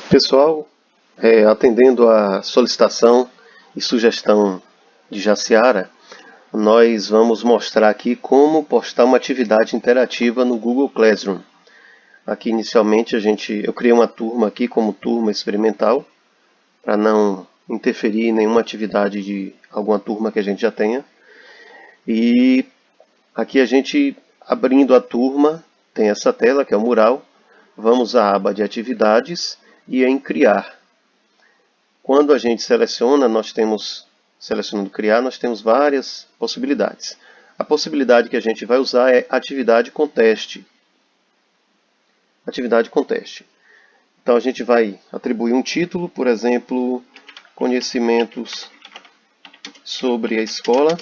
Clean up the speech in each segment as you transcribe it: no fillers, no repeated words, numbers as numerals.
Pessoal, atendendo à solicitação e sugestão de Jaciara, nós vamos mostrar aqui como postar uma atividade interativa no Google Classroom. Aqui inicialmente eu criei uma turma aqui como turma experimental, para não interferir em nenhuma atividade de alguma turma que a gente já tenha. E aqui a gente, abrindo a turma, tem essa tela que é o mural. Vamos à aba de atividades e em criar. Quando a gente seleciona, selecionando criar, nós temos várias possibilidades. A possibilidade que a gente vai usar é atividade com teste. Atividade com teste. Então a gente vai atribuir um título, por exemplo, conhecimentos sobre a escola.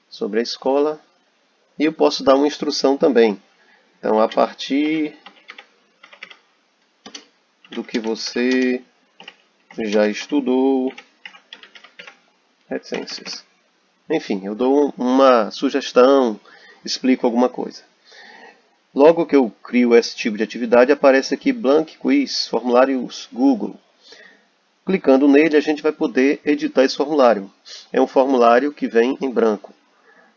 Sobre a escola. E eu posso dar uma instrução também. Então, a partir do que você já estudou, reticências. Enfim, eu dou uma sugestão, explico alguma coisa. Logo que eu crio esse tipo de atividade, aparece aqui Blank Quiz, formulários Google. Clicando nele, a gente vai poder editar esse formulário. É um formulário que vem em branco.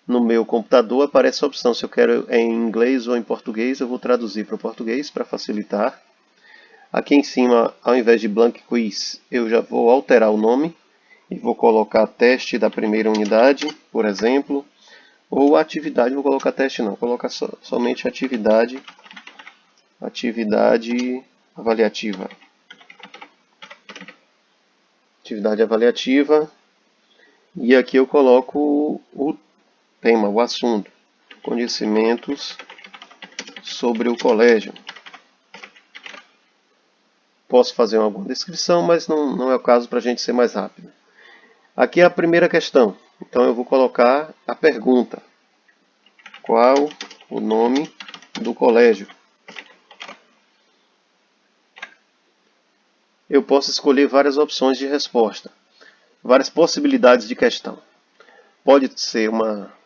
No meu computador aparece a opção, se eu quero em inglês ou em português, eu vou traduzir para o português para facilitar. Aqui em cima, ao invés de Blank Quiz, eu já vou alterar o nome e vou colocar teste da primeira unidade, por exemplo, ou atividade, vou colocar teste não, vou colocar somente atividade avaliativa. Atividade avaliativa, e aqui eu coloco o tema, o assunto, conhecimentos sobre o colégio. Posso fazer alguma descrição, mas não é o caso para a gente ser mais rápido. Aqui é a primeira questão, então eu vou colocar a pergunta. Qual o nome do colégio? Eu posso escolher várias opções de resposta, várias possibilidades de questão. Pode ser uma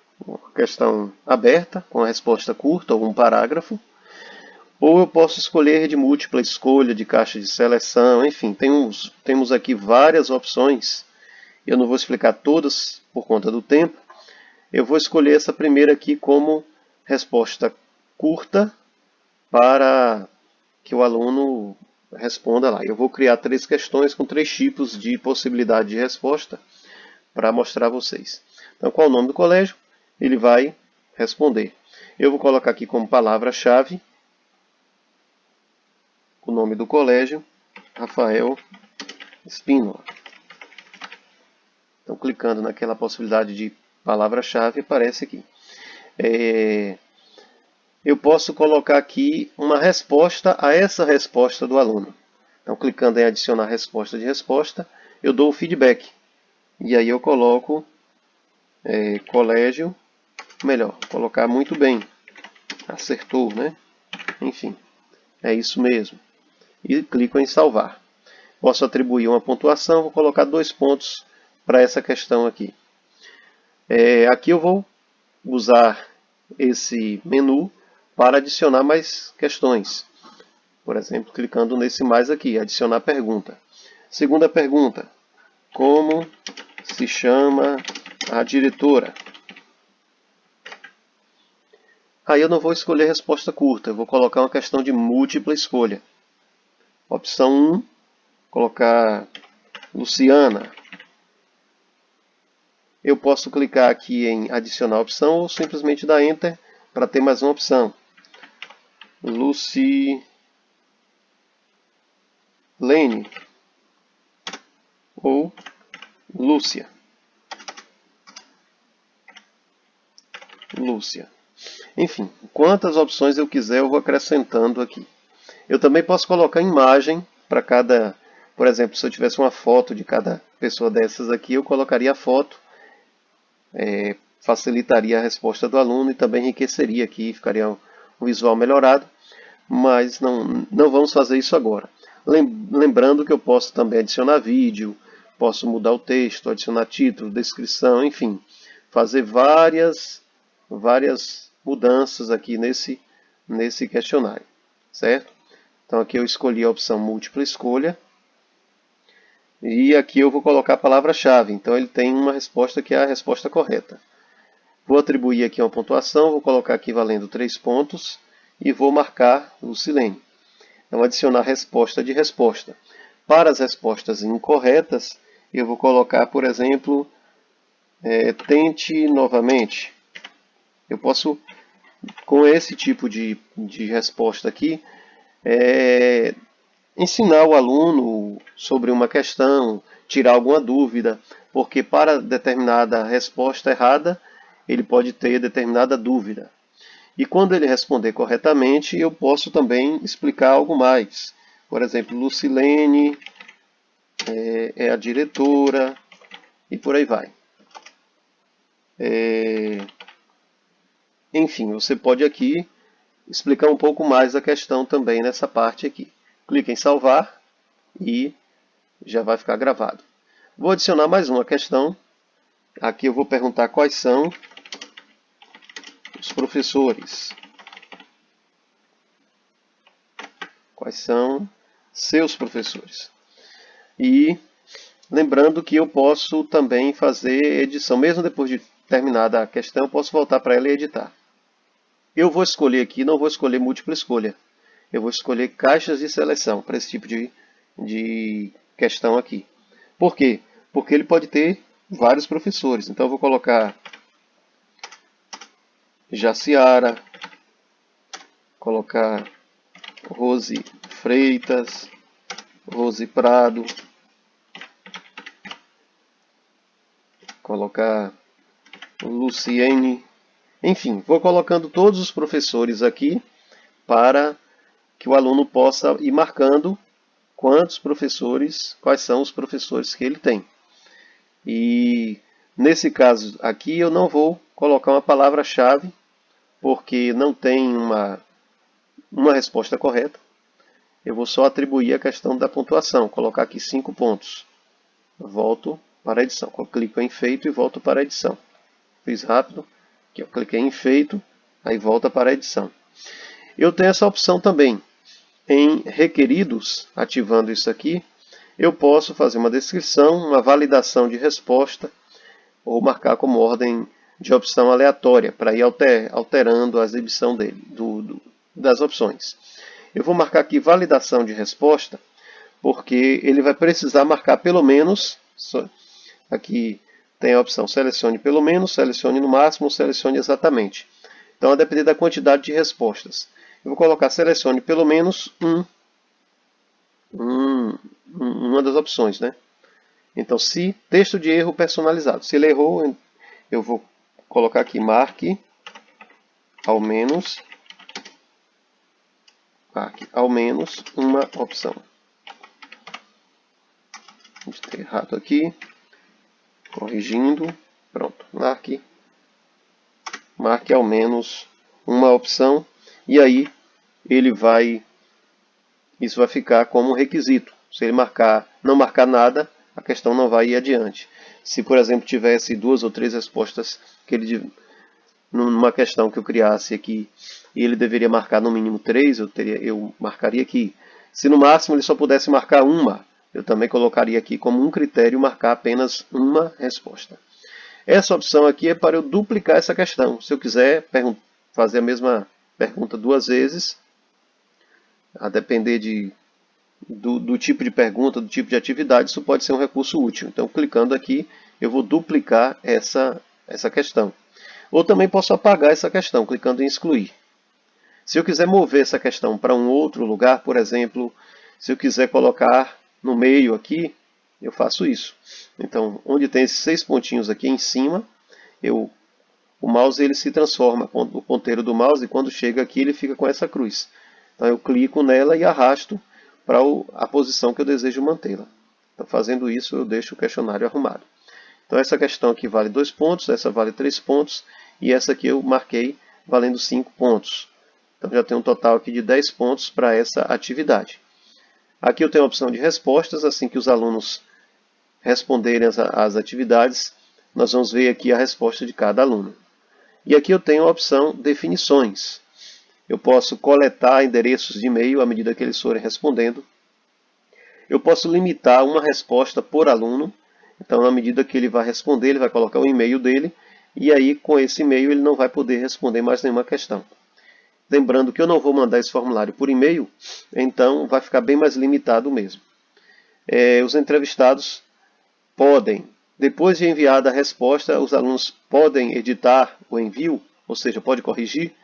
questão aberta, com a resposta curta ou um parágrafo, ou eu posso escolher de múltipla escolha, de caixa de seleção, enfim, temos aqui várias opções. Eu não vou explicar todas por conta do tempo. Eu vou escolher essa primeira aqui como resposta curta para que o aluno responda lá. Eu vou criar 3 questões com 3 tipos de possibilidade de resposta para mostrar a vocês. Então, qual é o nome do colégio? Ele vai responder. Eu vou colocar aqui como palavra-chave o nome do colégio, Rafael Espínola. Então, clicando naquela possibilidade de palavra-chave, aparece aqui. Eu posso colocar aqui uma resposta a essa resposta do aluno. Então, clicando em adicionar resposta de resposta, eu dou o feedback. E aí eu coloco colégio, melhor, colocar muito bem, acertou, né? Enfim, é isso mesmo. E clico em salvar. Posso atribuir uma pontuação, vou colocar 2 pontos para essa questão aqui. Aqui eu vou usar esse menu para adicionar mais questões. Por exemplo, clicando nesse mais aqui, adicionar pergunta. Segunda pergunta, como se chama a diretora? Aí eu não vou escolher resposta curta, eu vou colocar uma questão de múltipla escolha. Opção 1, colocar Luciana. Eu posso clicar aqui em adicionar opção ou simplesmente dar Enter para ter mais uma opção. Lucilene ou Lúcia. Lúcia. Enfim, quantas opções eu quiser eu vou acrescentando aqui. Eu também posso colocar imagem para cada, por exemplo, se eu tivesse uma foto de cada pessoa dessas aqui, eu colocaria a foto, facilitaria a resposta do aluno e também enriqueceria aqui, ficaria um visual melhorado, mas não vamos fazer isso agora. Lembrando que eu posso também adicionar vídeo, posso mudar o texto, adicionar título, descrição, enfim, fazer várias mudanças aqui nesse questionário, certo? Então aqui eu escolhi a opção múltipla escolha. E aqui eu vou colocar a palavra-chave. Então ele tem uma resposta que é a resposta correta. Vou atribuir aqui uma pontuação, vou colocar aqui valendo 3 pontos e vou marcar Lucilene. Então adicionar resposta de resposta. Para as respostas incorretas, eu vou colocar, por exemplo, tente novamente. Eu posso, com esse tipo de resposta aqui, ensinar o aluno sobre uma questão, tirar alguma dúvida, porque para determinada resposta errada, ele pode ter determinada dúvida. E quando ele responder corretamente, eu posso também explicar algo mais. Por exemplo, Lucilene é a diretora e por aí vai. Enfim, você pode aqui explicar um pouco mais a questão também nessa parte aqui. Clique em salvar e já vai ficar gravado. Vou adicionar mais uma questão. Aqui eu vou perguntar quais são os professores. Quais são seus professores? E lembrando que eu posso também fazer edição. Mesmo depois de terminada a questão, eu posso voltar para ela e editar. Eu vou escolher aqui, não vou escolher múltipla escolha. Eu vou escolher caixas de seleção para esse tipo de questão aqui. Por quê? Porque ele pode ter vários professores. Então eu vou colocar Jaciara, colocar Rose Freitas, Rose Prado, colocar Luciene. Enfim, vou colocando todos os professores aqui para que o aluno possa ir marcando quantos professores, quais são os professores que ele tem. E nesse caso aqui eu não vou colocar uma palavra-chave, porque não tem uma resposta correta. Eu vou só atribuir a questão da pontuação, colocar aqui 5 pontos. Volto para a edição. Eu clico em feito e volto para a edição. Fiz rápido. Aqui eu cliquei em feito, aí volta para a edição. Eu tenho essa opção também. Em requeridos, ativando isso aqui, eu posso fazer uma descrição, uma validação de resposta, ou marcar como ordem de opção aleatória, para ir alterando a exibição dele, das opções. Eu vou marcar aqui validação de resposta, porque ele vai precisar marcar pelo menos, aqui tem a opção selecione pelo menos, selecione no máximo, selecione exatamente. Então, a depender da quantidade de respostas. Eu vou colocar selecione pelo menos uma das opções, né? Então, se texto de erro personalizado. Se ele errou, eu vou colocar aqui marque ao menos uma opção. Vamos ter errado aqui. Corrigindo. Pronto. Marque ao menos uma opção. E aí isso vai ficar como requisito. Se ele não marcar nada, a questão não vai ir adiante. Se, por exemplo, tivesse 2 ou 3 respostas numa questão que eu criasse aqui, e ele deveria marcar no mínimo 3, eu marcaria aqui. Se no máximo ele só pudesse marcar uma, eu também colocaria aqui como um critério marcar apenas uma resposta. Essa opção aqui é para eu duplicar essa questão. Se eu quiser fazer a mesma pergunta 2 vezes, a depender do tipo de pergunta, do tipo de atividade, isso pode ser um recurso útil. Então, clicando aqui, eu vou duplicar essa questão. Ou também posso apagar essa questão, clicando em excluir. Se eu quiser mover essa questão para um outro lugar, por exemplo, se eu quiser colocar no meio aqui, eu faço isso. Então, onde tem esses 6 pontinhos aqui em cima, o mouse ele se transforma, o ponteiro do mouse, e quando chega aqui ele fica com essa cruz. Então eu clico nela e arrasto para a posição que eu desejo mantê-la. Então, fazendo isso, eu deixo o questionário arrumado. Então, essa questão aqui vale 2 pontos, essa vale 3 pontos, e essa aqui eu marquei valendo 5 pontos. Então, já tenho um total aqui de 10 pontos para essa atividade. Aqui eu tenho a opção de respostas, assim que os alunos responderem as atividades, nós vamos ver aqui a resposta de cada aluno. E aqui eu tenho a opção definições. Eu posso coletar endereços de e-mail à medida que eles forem respondendo. Eu posso limitar uma resposta por aluno. Então, na medida que ele vai responder, ele vai colocar o e-mail dele. E aí, com esse e-mail, ele não vai poder responder mais nenhuma questão. Lembrando que eu não vou mandar esse formulário por e-mail, então vai ficar bem mais limitado mesmo. Os entrevistados podem, depois de enviada a resposta, os alunos podem editar o envio, ou seja, pode corrigir.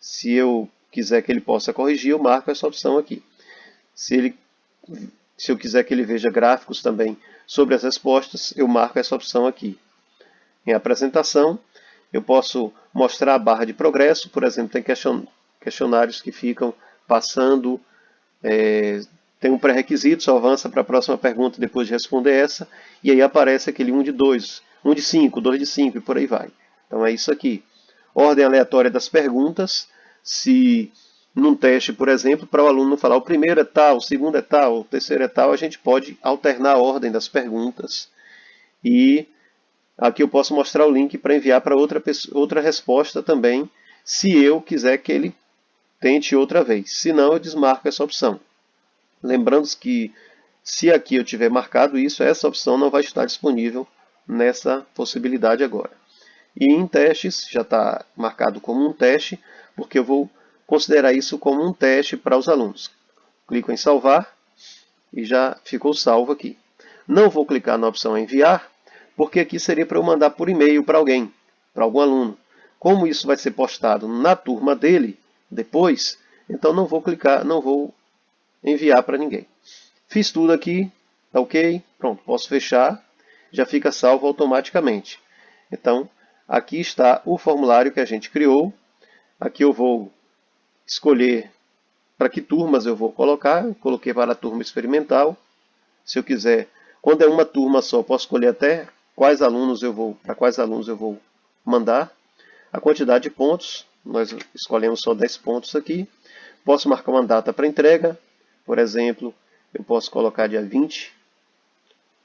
Se eu quiser que ele possa corrigir, eu marco essa opção aqui. Se eu quiser que ele veja gráficos também sobre as respostas, eu marco essa opção aqui. Em apresentação, eu posso mostrar a barra de progresso. Por exemplo, tem questionários que ficam passando, tem um pré-requisito, só avança para a próxima pergunta depois de responder essa, e aí aparece aquele 1 de 2, 1 de 5, 2 de 5 e por aí vai. Então é isso aqui. Ordem aleatória das perguntas. Se num teste, por exemplo, para o aluno não falar o primeiro é tal, o segundo é tal, o terceiro é tal, a gente pode alternar a ordem das perguntas. E aqui eu posso mostrar o link para enviar para outra resposta também, se eu quiser que ele tente outra vez. Se não, eu desmarco essa opção. Lembrando que se aqui eu tiver marcado isso, essa opção não vai estar disponível nessa possibilidade agora. E em testes, já está marcado como um teste, porque eu vou considerar isso como um teste para os alunos. Clico em salvar e já ficou salvo aqui. Não vou clicar na opção enviar, porque aqui seria para eu mandar por e-mail para alguém, para algum aluno. Como isso vai ser postado na turma dele depois, então não vou clicar, não vou enviar para ninguém. Fiz tudo aqui, tá ok? Pronto, posso fechar, já fica salvo automaticamente. Então, aqui está o formulário que a gente criou. Aqui eu vou escolher para que turmas eu vou colocar. Eu coloquei para a turma experimental. Se eu quiser, quando é uma turma só, posso escolher até para quais alunos eu vou mandar. A quantidade de pontos, nós escolhemos só 10 pontos aqui. Posso marcar uma data para entrega. Por exemplo, eu posso colocar dia 20.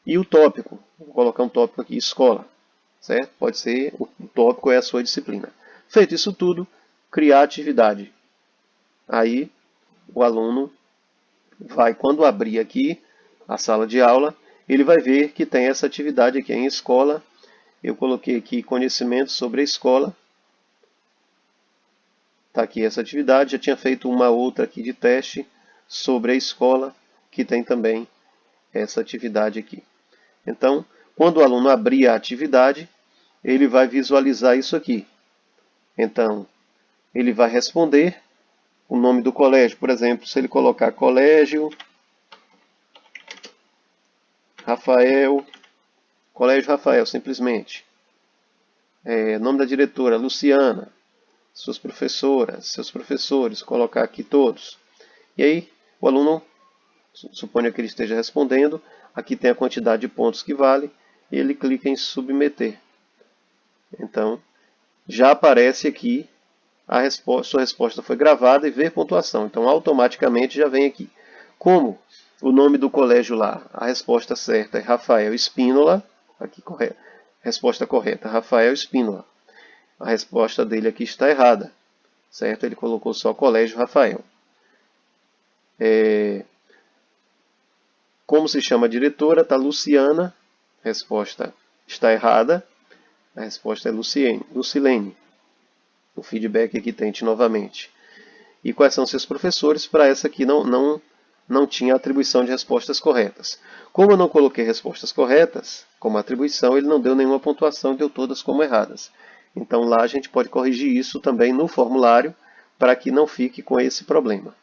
E o tópico, vou colocar um tópico aqui, escola. Certo? Pode ser, o tópico é a sua disciplina. Feito isso tudo, criar atividade. Aí, o aluno vai, quando abrir aqui a sala de aula, ele vai ver que tem essa atividade aqui em escola. Eu coloquei aqui conhecimento sobre a escola. Está aqui essa atividade. Já tinha feito uma outra aqui de teste sobre a escola, que tem também essa atividade aqui. Então, quando o aluno abrir a atividade, ele vai visualizar isso aqui. Então, ele vai responder o nome do colégio. Por exemplo, se ele colocar Colégio Rafael, Colégio Rafael, simplesmente. Nome da diretora, Luciana. Suas professoras, seus professores, colocar aqui todos. E aí, o aluno, suponha que ele esteja respondendo, aqui tem a quantidade de pontos que vale, e ele clica em submeter. Então, já aparece aqui sua resposta foi gravada e ver pontuação. Então, automaticamente já vem aqui. Como o nome do colégio lá, a resposta certa é Rafael Espínola, aqui resposta correta, Rafael Espínola. A resposta dele aqui está errada, certo? Ele colocou só Colégio Rafael. Como se chama a diretora? Está Luciana. Resposta está errada. A resposta é Lucilene. O feedback aqui tente novamente. E quais são seus professores? Para essa aqui não tinha atribuição de respostas corretas. Como eu não coloquei respostas corretas como atribuição, ele não deu nenhuma pontuação, deu todas como erradas. Então lá a gente pode corrigir isso também no formulário para que não fique com esse problema.